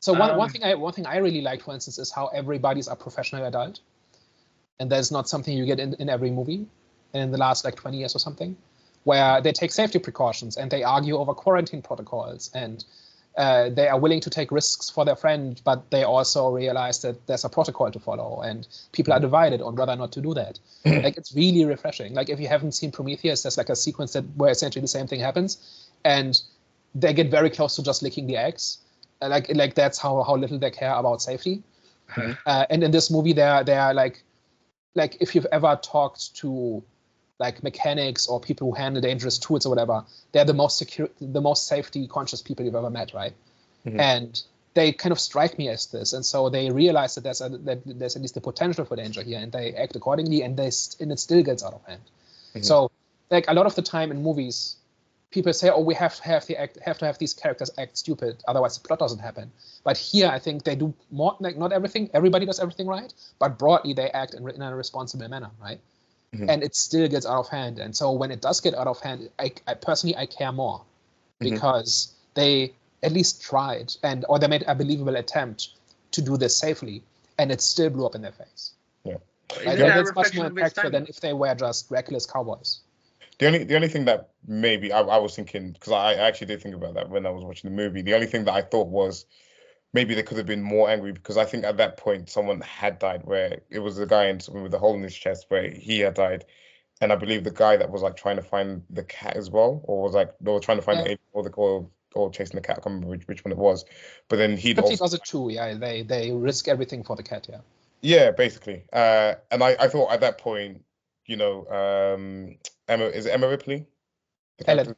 So one thing I really liked, for instance, is how everybody's a professional adult, and that's not something you get in every movie in the last like 20 years or something, where they take safety precautions and they argue over quarantine protocols, and they are willing to take risks for their friend, but they also realize that there's a protocol to follow, and people are divided on whether or not to do that. Like, it's really refreshing. Like, if you haven't seen Prometheus, there's like a sequence where essentially the same thing happens, and they get very close to just licking the eggs. Like that's how little they care about safety. And in this movie, they're like if you've ever talked to like mechanics or people who handle dangerous tools or whatever, they're the most safety conscious people you've ever met, right? And they kind of strike me as this, and so they realize that there's at least the potential for danger here, and they act accordingly, and it still gets out of hand. So like a lot of the time in movies, people say, oh, we have to have these characters act stupid, otherwise the plot doesn't happen. But here, I think they do more, like, not everybody does everything right, but broadly they act in a responsible manner, right? And it still gets out of hand. And so when it does get out of hand, I personally care more, because they at least tried, or they made a believable attempt to do this safely, and it still blew up in their face. Yeah, like, it's much more impactful than if they were just reckless cowboys. The only thing that maybe I was thinking, because I actually did think about that when I was watching the movie, the only thing that I thought was maybe they could have been more angry, because I think at that point someone had died, where it was the guy with the hole in his chest where he had died. And I believe the guy that was like trying to find the cat as well, or was like they were trying to find the alien or chasing the cat. I can't remember which one it was. But then he does it too. Yeah, they risk everything for the cat. Yeah. Yeah, basically. And I thought at that point, you know, is it Emma Ripley? Ellen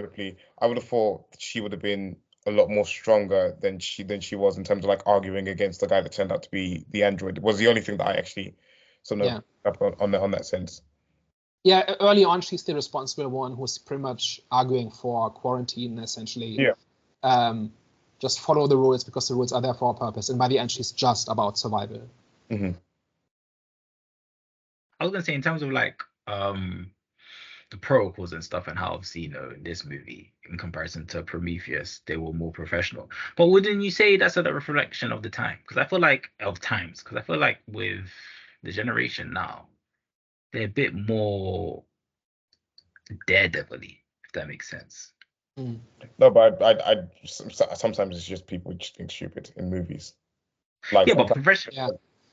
Ripley. I would have thought she would have been a lot more stronger than she was in terms of like arguing against the guy that turned out to be the android. It was the only thing that I actually up on that sense. Yeah, early on she's the responsible one who's pretty much arguing for quarantine, essentially. Yeah. Just follow the rules because the rules are there for a purpose, and by the end she's just about survival. I was gonna say, in terms of like the protocols and stuff, and how obviously, you know, in this movie in comparison to Prometheus, they were more professional. But wouldn't you say that's a reflection of the time? Because I feel like with the generation now, they're a bit more daredevil-y, if that makes sense. No, but I sometimes it's just people just think stupid in movies. Like, yeah, but professional. Yeah.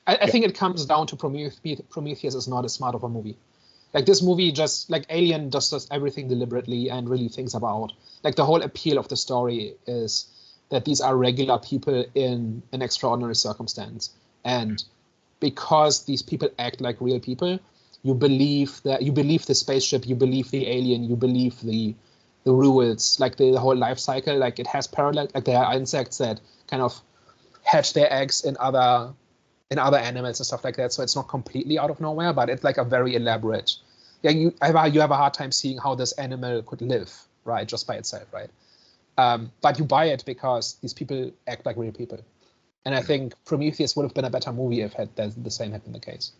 I think it comes down to Prometheus is not as smart of a movie. Like, this movie just, like, Alien just does everything deliberately and really thinks about, like, the whole appeal of the story is that these are regular people in an extraordinary circumstance. And because these people act like real people, you believe the spaceship, you believe the alien, you believe the rules, like the whole life cycle. Like, it has parallel, like, there are insects that kind of hatch their eggs in other animals and stuff like that. So it's not completely out of nowhere, but it's like a very elaborate. Yeah, you have a hard time seeing how this animal could live, right, just by itself, right? But you buy it because these people act like real people. And I think Prometheus would have been a better movie if the same had been the case.